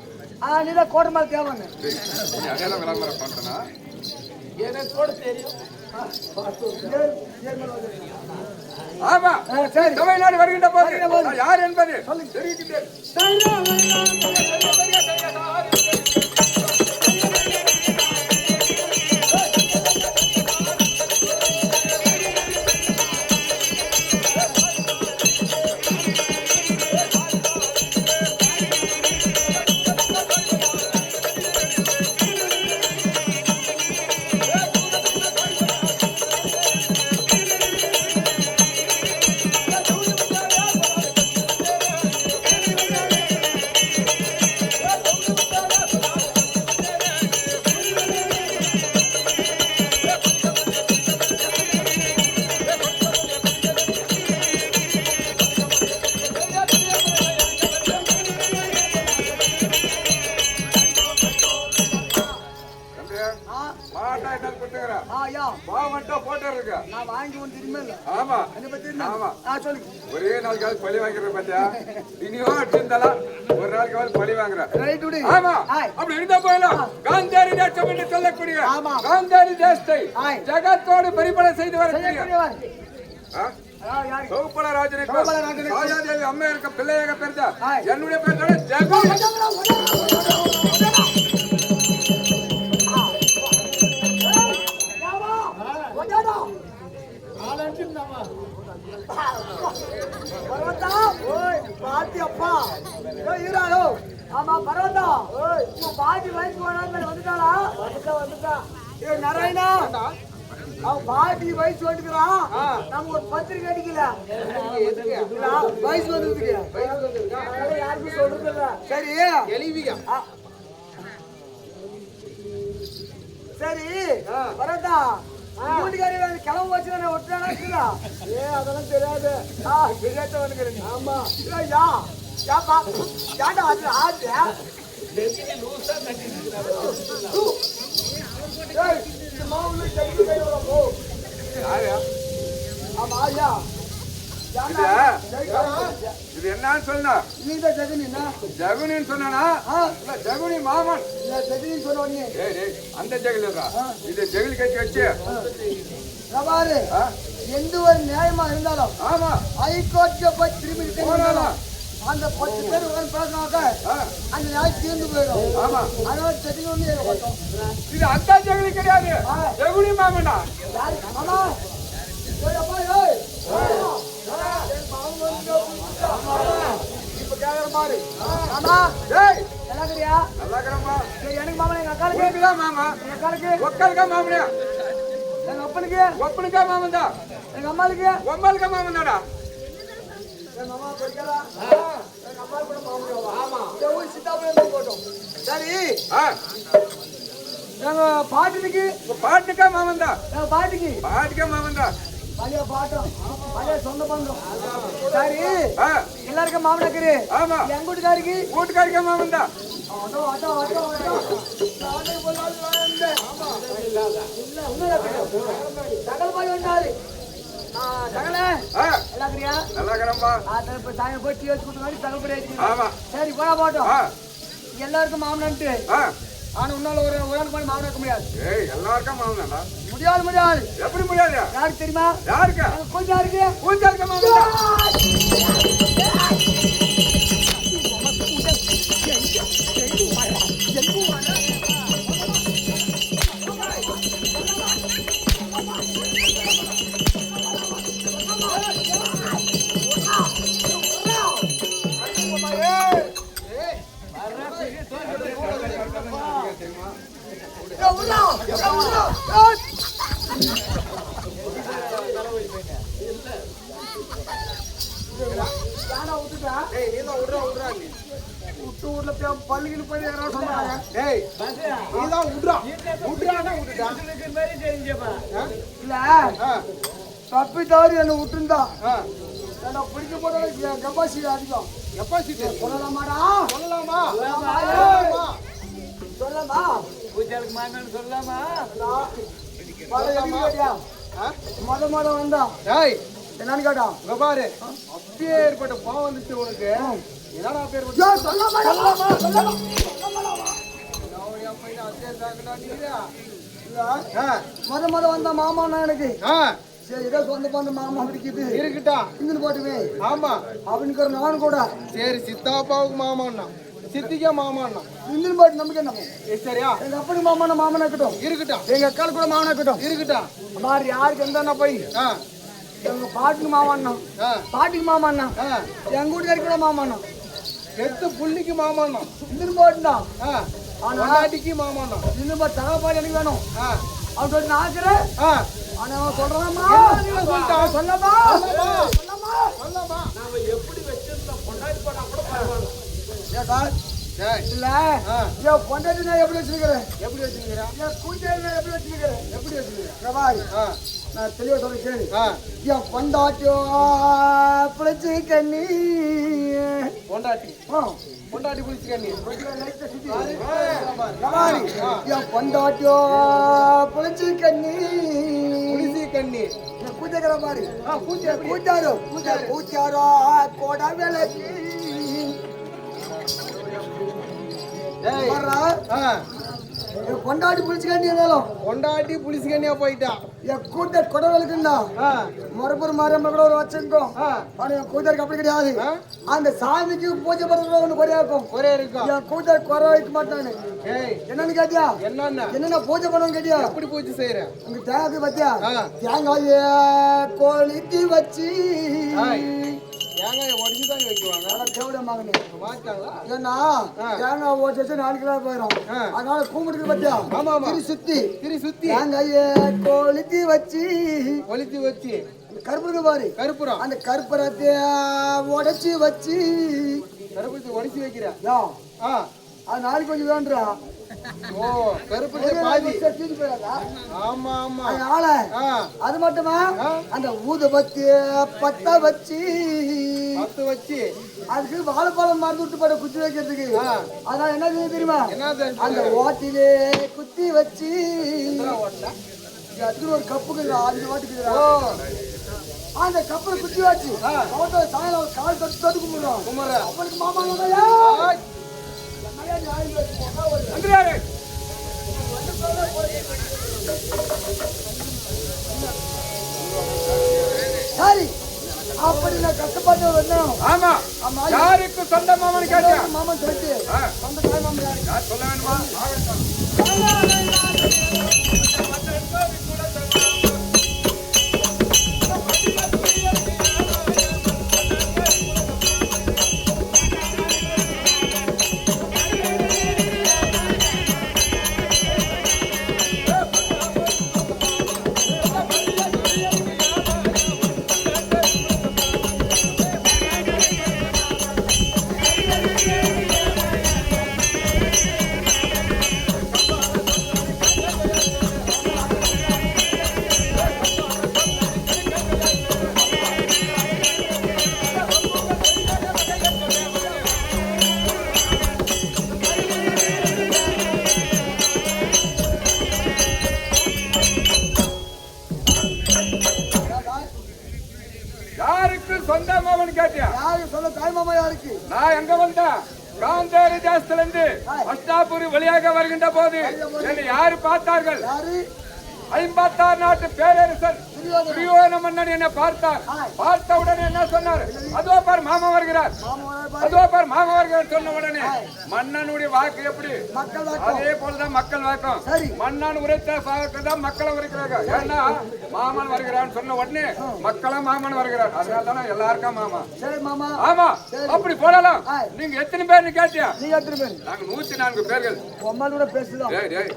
நீதான் கோட்டமால் தேவன்னு. நீ அடையாளம் விளம்பரம் பண்றனா எனக்கு கூட தெரியும். ஆமா சரி சபை நாடு வருகின்ற போது யார் என்பது தெரிவிக்கிட்டு மாட்டா என்ன கொடுத்துக்கிறா ஐயா பாவன்ட்டா போட்டோ இருக்கு நான் வாங்கி ஒன்று திரும்ப இல்லை. ஆமா என்னை பத்தி ஆமா சொல்லுங்க. ஒரே நாளுக்காவது பழி வாங்கிற பாத்தியா இனியும் அடிச்சிருந்தாலும் ஒரு நாளுக்காவது பழி வாங்குற ரைட் விடு. ஆமா அப்படி இருந்தா போயிடலாம் காந்தாரி தேசம் என்று சொல்லக்கூடிய ஆமா. காந்தாரி தேசத்தை ஆய். ஜகத்தோடு பரிபட செய்து வரக்கூடிய செய்யக்கூடியவர். ஆ? யாரு? சௌபல ராஜனுக்கு சௌபல ராஜனுக்கு. ராஜாதேவி அம்மா இருக்க பிள்ளையாக பிறந்த ஆய். என்னுடைய பேர் ஜெகன் பர்வதா ஓய் பாத்தி அப்பா ஏய் ஈராயோ ஆமா பர்வதா ஓய் உங்க பாட்டி வயசு வராம வந்துட்டாளா வந்துட்டா ஏய் நாராயணா அவ பாட்டி வயசு வந்துக்கிறா நம்ம ஒரு பத்திரிக்கை அடிக்கல வயசு வந்ததுக்கு யாருக்கும் சொல்றது இல்ல சரி எலிவியா சரி பர்வதா வீட்டுக்காரி கிளம்ப வச்சு நான் ஒட்டானா அதெல்லாம் தெரியாது தெரியாத வந்துக்கிறேன் ஆமா யா யாப்பா யாண்டா அது ஆச்சு மாவுல செடி கையோட போ யாரு ஆமா ஐயா இது என்னன்னு சொன்னா நீதான் ஜெகனின்னா ஜகுனின்னு சொன்னா இல்ல ஜகுனி மாமன் ஜெகனின்னு சொன்னோடனே ஏய் அந்த ஜெகல் இது ஜெகல் கட்டி வச்சு பாரு எந்த ஒரு நியாயமா இருந்தாலும் ஆமா ஹைகோர்ட்ல போய் திரும்பி போனாலும் அந்த 10 பேர் உட்கார்ந்து பேசினாக்க அந்த நியாயம் தீர்ந்து போயிடும். ஆமா அதனால செட்டிங் வந்து ஏகப்பட்டோம். இது அந்த ஜெகலி கிடையாது ஜகுனி மாமனா மாமா ஏய் அப்பா ஏய் இப்ப கேக்குற மாதிரி மாமா ஏய் நல்லா இருக்கறியா? நல்லா இருக்கறமா எனக்கு மாமா எங்க அக்காளுக்கு கேக்குதா மாமா எங்க அக்காளுக்கு ஒக்கல்கா மாமனியா எங்க அப்பனுக்கு ஒப்பனுக்கா மாமன்டா எங்க அம்மாளுக்கு ஒம்மாளுக்கா மாமன்டாடா எங்க அம்மா படிக்கறா எங்க அம்மா கூட மாமனியா ஆமா போய் சித்தாபுரம் போட்டோம். சரி எங்க பாட்டிக்கு பாட்டுக்கா மாமன்டா எங்க பாட்டிக்கா மாமன்டா பழைய பாட்டம் பழைய சொந்த பந்தம். சரி எல்லாருக்கும் மாமனாக்கரு ஆமா எங்க வீட்டுக்காரிக்கு வீட்டுக்காரிக்கா மாமன்டா சகல பாய் வந்தாரு சகல எல்லாக்கிறியா நல்லா இருக்கறமா சாயம் போய் டீ வச்சு கொடுத்த மாதிரி சகல் படி ஆமா சரி போனா போட்டோம் எல்லாருக்கும் மாமனான்ட்டு ஆனா உன்னால ஒரு ஆள் பண்ணி மாவன வைக்க முடியாது. ஏய் எல்லாருக்கும் மாவனடா. முடியாது. எப்படி முடியாது? யாருக்கு தெரியுமா? யாருக்கு? கொஞ்சம் இருக்கு. பூஞ்சாருக்கு மாவனடா. ஏய் நீ தான் உட்றா நீ. ஊர்ல போய் பள்ளிக்கு போய் யாராவது சொன்னாங்க. ஏய் நீ தான் உட்றானா உட்றா. இல்ல ஆ தப்பி தவறி என்ன விட்டுருந்தா ஆ என்ன பிடிக்க போறது கெப்பாசிட்டி அதிகம். கெப்பாசிட்டி சொல்லலாமாடா? சொல்லலாமா? சொல்லலாமா? பூஜாலுக்கு மாமன்னு சொல்லாமா? மொத வந்தா ஏய் என்னன்னு கேட்டா இங்க பாரு. அப்படியே ஏற்பட்ட பாவம் வந்துச்சு உனக்கு. என்னடா பேர் ஐயோ, சொல்லலாமா? மொத வந்தா மாமா எனக்கு சரி ஏதோ சொந்த பந்த மாமா பிடிக்குது இருக்கட்டா இங்கன்னு போட்டுவே ஆமா அப்படின்னு நானும் கூட சரி சித்தாப்பாவுக்கு மாமான்னா சித்திக்கா மாமான்னா இங்கன்னு போட்டு நமக்கு என்ன சரியா எங்க அப்பனுக்கு மாமனா இருக்கட்டும் இருக்கட்டா எங்க அக்காளுக்கு கூட மாமனா இருக்கட்டும் இருக்கட்டா மாதிரி யாருக்கு எந்த போய் எங்க பாட்டுக்கு மாமாண்ணா பாட்டிக்கு மாமாண்ணா எங்க வீட்டுக்காரி கூட மாமாண்ணா எத்து புள்ளிக்கு மாமாண்ணா இங்கன்னு போட்டுனா பொண்டாட்டிக்கு மாமாண்ணா இன்னும் தகப்பாடு எனக்கு வேணும் அவன் சொல்லி நான் ஆக்குறேன் ஆனா அவன் சொல்றாமா சொல்லமா நாம எப்படி வச்சிருந்தோம் பொண்டாட்டி போனா கூட பரவாயில்ல இல்ல என் பொண்டாட்டி நான் எப்படி வச்சிருக்கிறேன் எப்படி வச்சிருக்கிறா என் கூட்டாளி நான் எப்படி வச்சிருக்கிறேன் எப்படி வச்சிருக்கிறா பிரபாய் நான் தெளிவா சொல்ல கேளு என் பொண்டாட்டியோ பிழைச்சி கண்ணி பொண்டாட்டி புளிச்சு கண்ணி என் பொண்டாட்டியோ பிழைச்சி கண்ணி புளிச்சு கண்ணி கூட்டாக்கிற மாதிரி கூட்டாரோ கோட விலைக்கு கொண்டாடி புளிச்சுக்காண்டி இருந்தாலும் கொண்டாட்டி புளிச்சு கண்ணியா போயிட்டா என் கூட்ட கொடவலுக்குண்டா மறுபுறம் மாரியம்ம கூட ஒரு வச்சிருக்கோம் ஆனா என் கூட்டருக்கு அப்படி கிடையாது அந்த சாமிக்கு பூஜை பண்றது ஒண்ணு குறையா இருக்கும் என் கூட்ட குறை வைக்க மாட்டானு என்னன்னு கேட்டியா என்னென்ன பூஜை பண்ணுவோம் கேட்டியா எப்படி பூஜை செய்யற உங்க தேங்காய் பத்தியா தேங்காய கொளுத்தி வச்சு தேங்காய் உடச்சுதான் வைக்குவாங்க தேவட மகனே மாட்டாங்களா ஏன்னா தேங்காய் உடச்சு வச்சு 4 கிலோ போயிடும் அதனால கூம்பிட்டு பத்தியா திரி சுத்தி தேங்காய கொளுத்தி வச்சு கருப்புக்கு பாரு கருப்புரம் அந்த கருப்புரத்தை உடைச்சு வச்சு கருப்புரத்தை உடைச்சு வைக்கிறா அது நாளைக்கு கொஞ்சம் வேண்டா ஓ கருப்புரத்தை பாதி தீந்து போயிடாதா ஆமா ஆமா அதனால அது மட்டுமா அந்த ஊதுபத்தி பத்த வச்சு அதுக்கு வாழைப்பழம் மறந்து விட்டு போட குத்தி வைக்கிறதுக்கு அதான் என்ன தெரியுமா அந்த ஓட்டிலே குத்தி வச்சு அது ஒரு கப்புக்கு 5 வாட்டுக்கு அந்த கப்பலை குத்தி வச்சு சாயங்காலம் கால் தொட்டு கும்பிடுறோம் அவனுக்கு மாமா சரி அப்படி நான் கஷ்டப்பட்டு வந்தோம். ஆமா யாருக்கு சொந்த மாமன் கேட்டியா மாமன் சொல்லிட்டு சொந்த தாய் மாமன் யாரு சொல்ல வேணுமா யாருக்கு சொந்த மாமன் கேட்டியா யாருக்கு சொந்த தாய் மாமா யாருக்கு நான் எங்க வந்தேன் காந்தேரி தேசத்துல இருந்து அஷ்டாபுரி வழியாக வருகின்ற போது என்னை யாரு பார்த்தார்கள்? யாரு? 56 நாட்டு பேரரசர் துரியோதன மன்னன் என்ன பார்த்தார். பார்த்த உடனே என்ன சொன்னார்? அதோ பார் மாமா வருகிறார், அதோ பார் மாமா வருகிறார் சொன்ன உடனே மன்னனுடைய வாக்கு எப்படி? மக்கள் வாக்கு. அதே போலதான் மக்கள் வாக்கம். சரி. மன்னன் உரைத்த வாக்குதான் மக்களை உரைக்கிறாங்க. ஏன்னா மாமன் வருகிறான்னு சொன்ன உடனே மக்களும் மாமன் வருகிறார். அதனால தானே எல்லாருக்கும் மாமா. சரி மாமா. ஆமா, அப்படி போடலாம். நீங்க எத்தனை பேர்னு கேட்டியா? நீங்க எத்தனை பேர்? நாங்க 104 பேர்கள். உங்களோட பேசலாம். டேய் டேய்,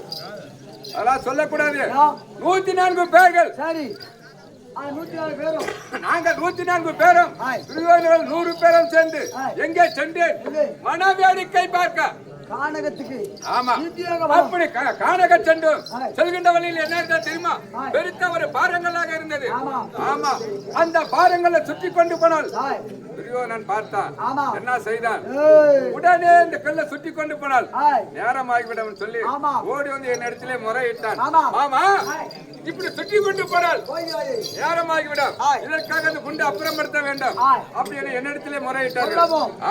அதெல்லாம் சொல்லக்கூடாது. 104 பேர்கள். சரி, 104 பேரும். நாங்க 104 பேரும் துரியோதனர்கள் 100 பேரும் சேர்ந்து எங்கே சென்று மனவேடிக்கை பார்க்க கானகத்துக்கு. ஆமா, அப்படி கானக சென்று செல்கின்ற வழியில் என்ன இருந்தா தெரியுமா? பெருத்த ஒரு பாறங்களாக இருந்தது. ஆமா, அந்த பாறங்களை சுற்றி கொண்டு போனால் துரியோதனன் பார்த்தான். என்ன செய்தான்? உடனே இந்த கல்லை சுற்றி கொண்டு போனால் நேரம் ஆகிவிடும் சொல்லி ஓடி வந்து என் இடத்திலே முறையிட்டான். ஆமா, இப்படி சுற்றி கொண்டு போனால் நேரமாகிவிடும், இதற்காக அந்த குண்டு அப்புறப்படுத்த வேண்டும் அப்படி என்னிடத்திலே முறையிட்டார்கள்.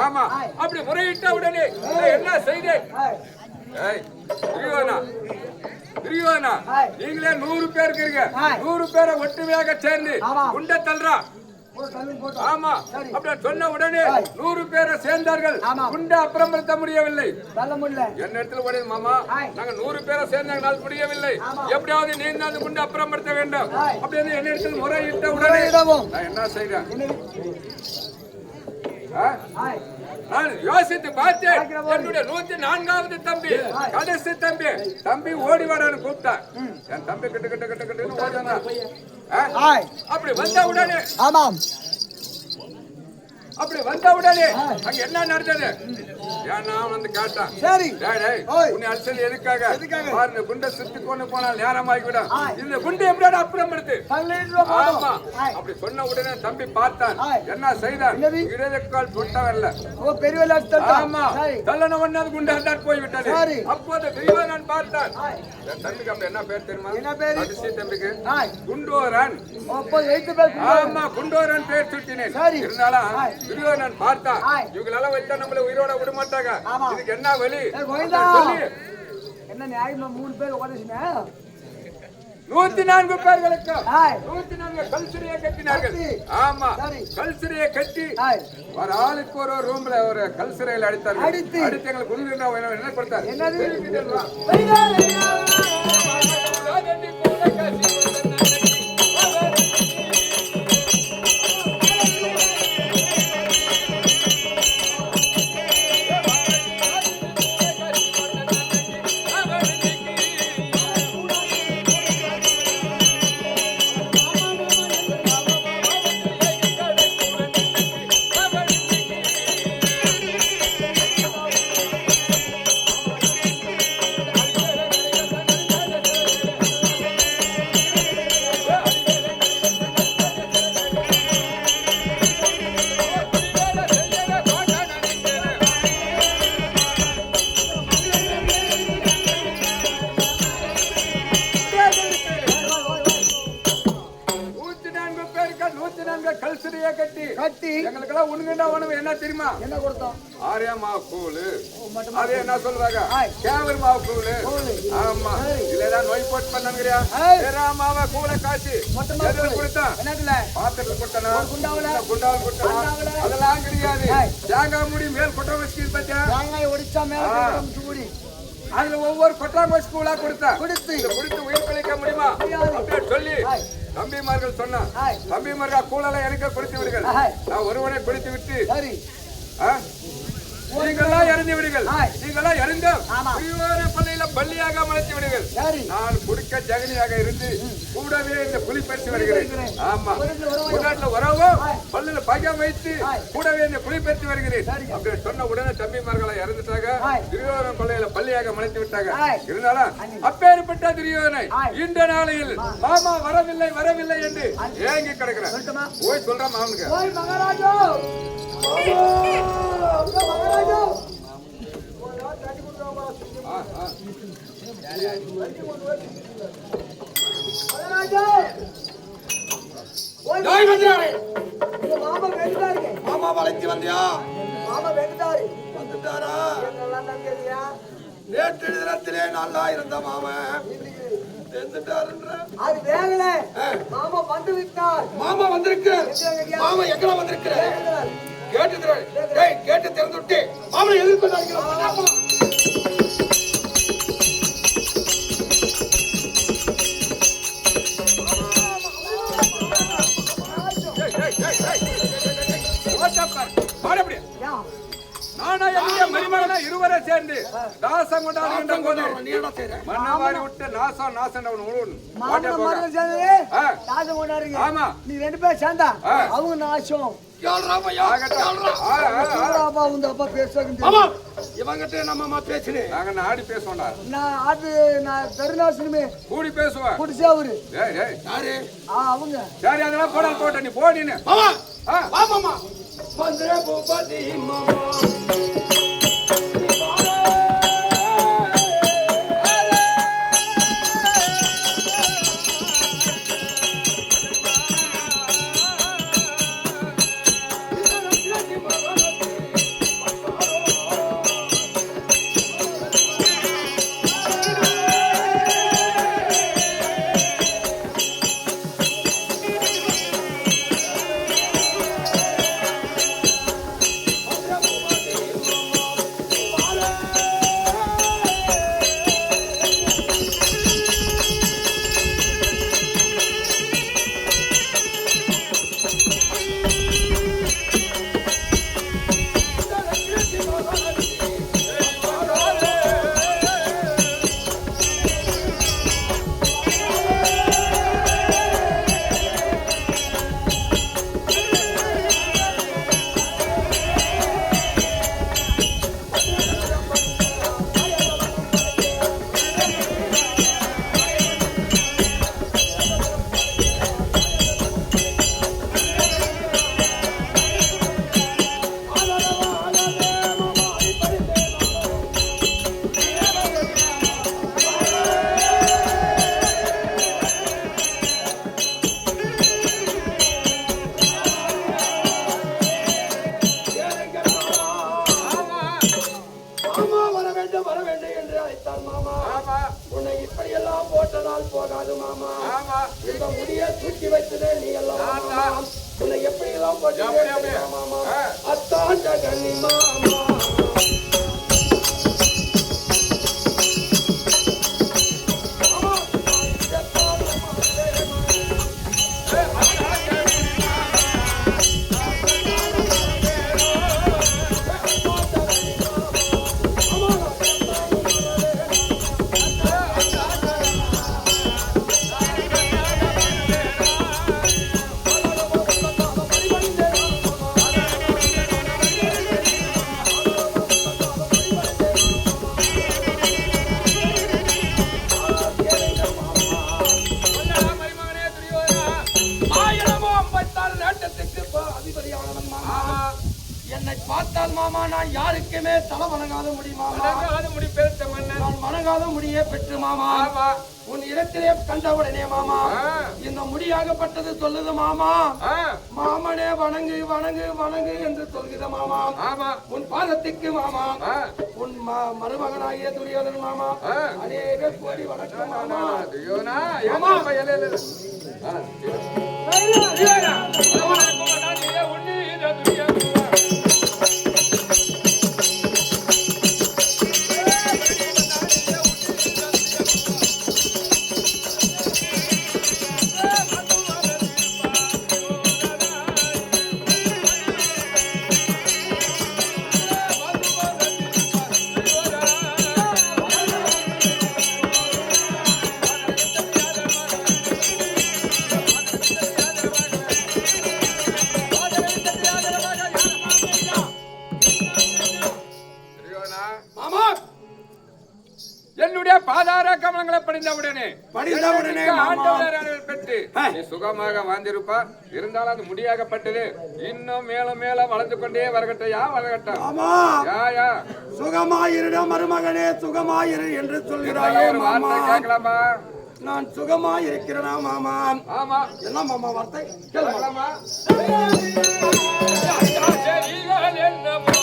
ஆமா, அப்படி முறையிட்ட உடனே என்ன செய்தேன்? துரியோதனா, நீங்களே 100 பேர் இருக்கீங்க. 100 பேரை ஒற்றுமையாக சேர்ந்து குண்டை தள்ளுறா. ஆமா, அப்படி சொன்ன உடனே 100 பேரை சேர்ந்தார்கள். குண்டை அப்புறப்படுத்த முடியவில்லை. என்ன இடத்துல ஓடி மாமா, நாங்க 100 பேரை சேர்ந்தாங்கனால் முடியவில்லை, எப்படியாவது நீங்க அந்த குண்டை அப்புறப்படுத்த வேண்டும் அப்படின்னு என்ன இடத்துல முறையிட்ட உடனே நான் என்ன செய்தேன்? நான் யோசித்து பார்த்தேன். என்னுடைய 104வது தம்பி, கடைசி தம்பி ஓடி வாடான்னு கூப்பிட்டான். என் தம்பி கிட்ட கிட்ட கிட்ட கிட்ட ஓடினா அப்படி வந்த உடனே அங்க என்ன நடந்தது? நான் வந்து கேட்டான். சரி, உன்னை அடிச்சது எதுக்காக? பாருங்க, குண்டை சுத்தி கொண்டு போனால் நேரமாகிவிடும், இந்த குண்டை எப்படியா அப்புறப்படுத்து. ஆமா, அப்படி சொன்ன உடனே தம்பி பார்த்தான். என்ன செய்தான்? இடதுக்கால் தொட்ட வரல. ஆமா, தள்ளன உடனே அது குண்டை அண்டாட் போய்விட்டது. அப்போது துரியோதனன் பார்த்தான். என் தம்பிக்கு அப்படி என்ன பேர் தெரியுமா? கடைசி தம்பிக்கு குண்டோரன். ஆமா, குண்டோரன் பேர் சுட்டினேன். இருந்தாலும் துரியோதனன் பார்த்தா இவங்களெல்லாம் வச்சா நம்மள உயிரோட விட மாட்டாங்க, இதுக்கு என்ன வழி சொல்லி என்ன நியாயமா 3 பேர் உட்கார்ந்துச்சுங்க. 104 பேர்களுக்கு 104 கல்சிரியை கட்டினார்கள். ஆமா, கல்சிரியை கட்டி ஒரு ஆளுக்கு ஒரு ரூம்ல ஒரு கல்சிரையில் அடித்தார்கள். அடித்து எங்களுக்கு என்ன கொடுத்தார்? கட்டி எங்களுக்கெல்லாம் உண்மையா உணவு என்ன தெரியுமா? என்ன கொடுத்தோம்? ஆரியா மாவு கூழு. அது என்ன சொல்றாங்க? கேவர் மாவு கூழு. ஆமா, இல்லதான் நோய் போட்டு பண்ணங்கறியா? வேற மாவை கூழ காய்ச்சி எதுல கொடுத்தா? என்னதுல? பாத்திரத்துல கொடுத்தனா? குண்டாவல கொடுத்தனா? அதெல்லாம் கிடையாது. தேங்காய் மூடி மேல் கொட்ட வச்சு பத்தியா? தேங்காய் ஒடிச்சா மேல மூடி அதுல ஒவ்வொரு கொட்டாங்கோஸ் கூழா கொடுத்தா. கொடுத்து உயிர் பிழைக்க முடியுமா அப்படியே சொல்லி தம்பிமார்கள் சொன்னா, தம்பிமார்கள் கூழெல்லாம் எனக்கு கொடுத்து விடுங்கள், நான் ஒருவனை கொடுத்து விட்டு நீங்கள்லாம் இறந்து விடுங்கள், நீங்கள்லாம் இறந்து பள்ளியில பள்ளியாக மலைத்து விடுங்கள், நான் குடிக்க ஜெகனியாக இருந்து கூடவே இந்த புலி பறித்து வருகிறேன். ஆமா, உன்னாட்டில் வரவும் பள்ளியில பகம் வைத்து கூடவே இந்த புலி பறித்து வருகிறேன் அப்படி சொன்ன உடனே தம்பிமார்களை இறந்துட்டாங்க. துரியோதன பள்ளியில பள்ளியாக மலைத்து விட்டாங்க. இருந்தாலும் அப்பேற்பட்ட துரியோதனை இந்த நாளையில் மாமா வரவில்லை வரவில்லை என்று ஏங்கி கிடக்கிறேன். போய் சொல்ற மாமனுக்கு மாமா வளைச்சு வந்தியா? மாமா வந்துட்டாரு. வந்துட்டாரா? என்னெல்லாம் நம்பியா? நேற்று தினத்திலே நல்லா இருந்த மாமன் செத்துட்டாருன்ற. அது வேகல. மாமா வந்து விட்டார். மாமா வந்திருக்கிறார். மாமா எங்கடா வந்திருக்கிறார்? கேட்டு டேய் கேட்டு திறந்து விட்டு மாமனை எதிர்கொண்டாங்க. நானா என்னுடைய மருமகனா இருவரை சேர்ந்து தாசம் கொண்டாடுகின்ற போது மன்னவாரி விட்டு நாசம் நாசம் ஆமா நீ ரெண்டு பேரும் சேர்ந்தா அவங்க நாசம். அப்பா பேசுவாங்க. இவங்கிட்ட நம்ம பேசினேன். நாங்க நாடி பேசுவோம்டா. நான் தருணாசனமே கூடி பேசுவேன். குடிச்சா அவரு யாரு? அவங்க. சரி அதெல்லாம் போட்ட நீ போடின்னு மாமா மந்திர பூபதி மாமா போகாது மாமா. இந்த முடிய தூக்கி வைத்ததே நீ எல்லாம். உன்னை எப்படி எல்லாம் போட்டு மாமா. அத்தான் ஜகனி மாமா. என்னை பார்த்தால் மாமா நான் யாருக்குமே தலை வணங்காத முடியுமா? நான் வணங்காத முடியே பெற்று மாமா உன் இடத்திலே கண்டவுடனே மாமா இந்த முடியாகப்பட்டது சொல்லுது மாமா. மாமனே வணங்கு வணங்கு வணங்கு என்று சொல்கிற மாமா. உன் பாதத்துக்கு மாமா உன் மருமகனாகிய துரியோதன் மாமா அநேக கோடி வணக்கம் மாமா. என்னுடைய பாதார கமலங்களை படிந்தவுடனே பெற்று சுகமாக வாழ்ந்திருப்பார். இருந்தாலும் அது முடியாகப்பட்டது இன்னும் மேல மேல வளர்ந்து கொண்டே வரகட்டையா வரகட்டும். சுகமாயிரு மருமகனே சுகமாயிரு என்று சொல்கிறாயே வார்த்தை கேட்கலாமா? நான் சுகமாய் இருக்கிறேனா மாமா? ஆமா. என்ன மாமா வார்த்தை கேட்கலாமா? என்னமா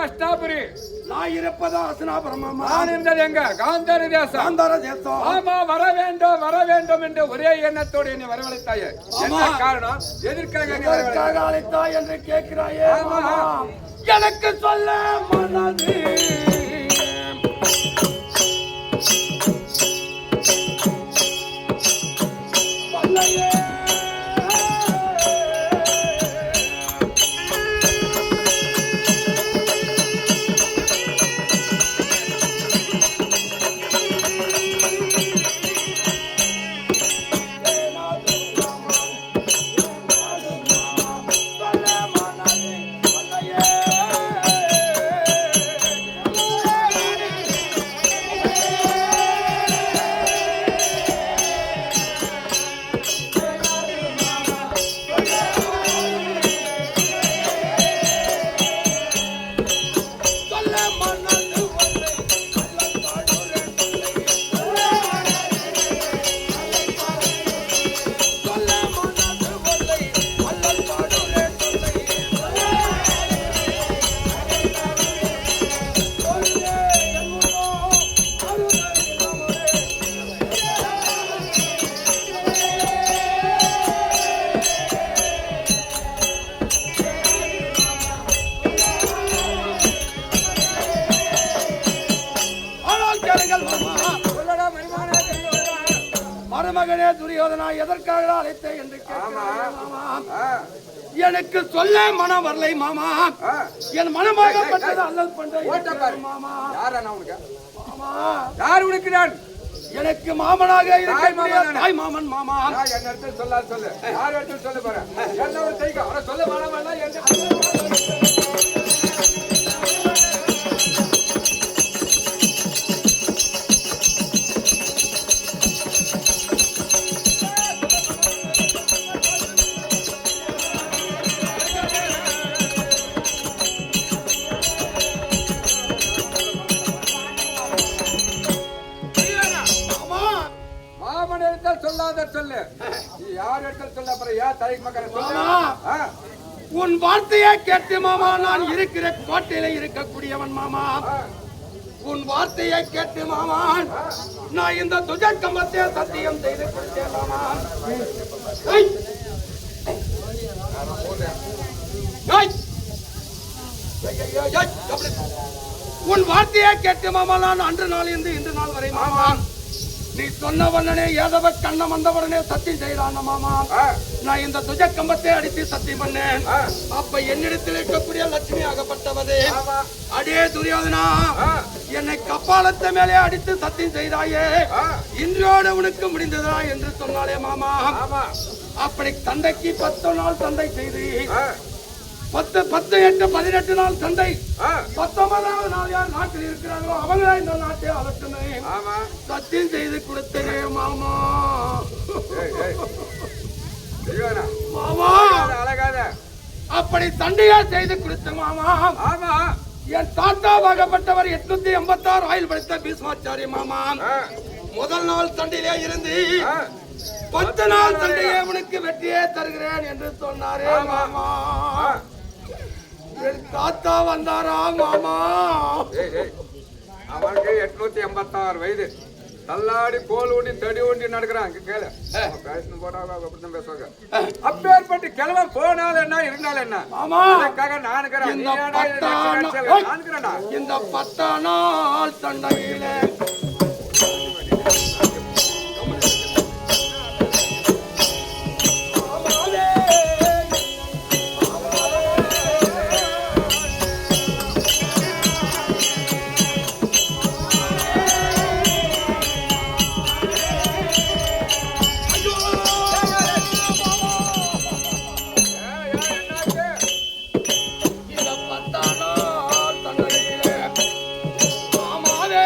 அஷ்டாபுரி. நான் இருப்பதா அஸ்தினாபுரம் மாமா. நான் இருந்தது எங்க? காந்தார தேசம். காந்தார தேசம். ஆமா, வர வேண்டும் என்று ஒரே எண்ணத்தோடு நீ வரவழைத்தாயே. என்ன காரணம்? எதற்காக நீ வரவழைத்தாய்? அழைத்தாய் என்று கேட்கிறாயே மாமா. எனக்கு சொல்ல மனது வல்லையே. மருமகனே துரியோதனா, எதற்காக அழைத்தேன் என்று எனக்கு சொல்ல மனம் வரலை மாமா. என் மனமாகப்பட்டது அல்லல் பண்ற மாமா. யார் உனக்கு? நான் எனக்கு மாமனாக இருக்கிற தாய் மாமன் மாமா. என்ன இடத்துல சொல்லாது சொல்லு. யார் இடத்துல சொல்ல போறேன்? என்ன ஒரு செய்க அவரை சொல்ல வேணாம். சொல்லாத சொல்லு. யார் இடத்துல சொல்ல போற? யார் தலைக்கு மக்கள்? உன் வார்த்தையை கேட்டு மாமா, நான் இருக்கிற கோட்டையில இருக்கக்கூடியவன் மாமா. உன் வார்த்தையை கேட்டு மாமா, நான் இந்த துஜக்கம்பத்தை சத்தியம் செய்து கொடுத்தேன் மாமா. உன் வார்த்தையை கேட்டு மாமா, நான் அன்று நாள் இன்று நாள் வரை மாமா நீ சொன்ன வண்ணனே ஏதவ கண்ண வந்தவடனே சத்தியம் செய்யறான் மாமா. நான் இந்த துஜ கம்பத்தை அடித்து சத்தியம் பண்ணேன். அப்ப என்னிடத்தில் இருக்கக்கூடிய லட்சுமி ஆகப்பட்டவதே, அடே துரியோதனா, என்னை கப்பாலத்தை மேலே அடித்து சத்தியம் செய்தாயே, இன்றோடு உனக்கு முடிந்ததா என்று சொன்னாலே மாமா. அப்படி தந்தைக்கு 10 நாள் சண்டை செய்து 10, 8, 18 நாள் சண்டை, 19வது நாள் யார் நாட்டில் இருக்கிறார்களோ அவங்க இந்த நாட்டை அலட்டுமே சத்தியம் செய்து கொடுத்தே மாமா. மாமா அப்படி சண்டையா செய்து கொடுத்த மாமா. என் தாத்தாவாகப்பட்டவர் 886 ஆயுள் படித்த பீஷ்மாச்சாரி மாமா. முதல் நாள் சண்டையிலே இருந்து 10 நாள் சண்டையே உனக்கு வெற்றியே தருகிறேன் என்று சொன்னாரே மாமா. என் தாத்தா வந்தாரா மாமா? அவனுக்கு 886 வயது. தள்ளாடி கோல் ஊண்டி தடி ஊண்டி நடக்கிறான். கேளு போட்டாங்க அப்படித்தான் பேசுவாங்க. அப்பேற்பட்டு கிழவன் போனாலும் என்ன இருந்தாலும் என்ன மாமா. நான் இந்த 10 நாள் சண்டையில மாமாவே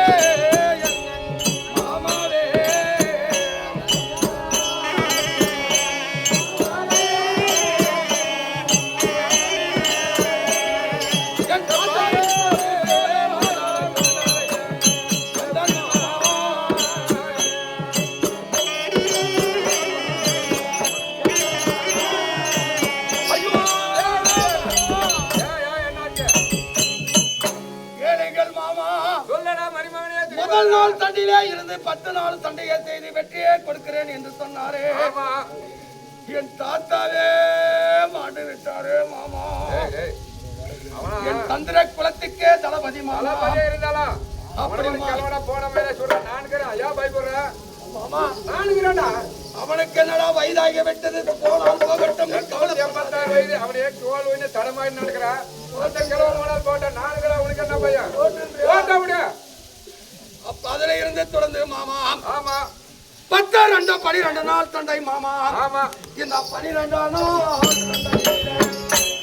முதல் நாள் சண்டையிலே இருந்து 10 நாள் சண்டையை செய்து வெற்றியே கொடுக்கிறேன் என்று சொன்னாரே. ஆமா. என் தாத்தாவே மாண்டு விட்டாரே மாமா. என் தந்திர குலத்துக்கே தளபதி மாமா. இருந்தாலும் போன மாதிரி சொல்ற நானுங்கிறேன். ஐயா பயப்படுற மாமா நானுங்கிறேன்டா. அவனுக்கு என்னடா வயதாகி விட்டது போனால் போகட்டும். 86 வயது அவனே தோல் ஒண்ணு தடமாறி நடக்கிறான். கிலோ போனால் போட்ட நானுங்கிறேன். உனக்கு என்ன பையன் போட்ட விட. அப்ப அதுல இருந்து தொடர்ந்து மாமா. ஆமா 10, 2, 12 நாள் சண்டை மாமா. ஆமா இந்த 12 நாள் சண்டையிலே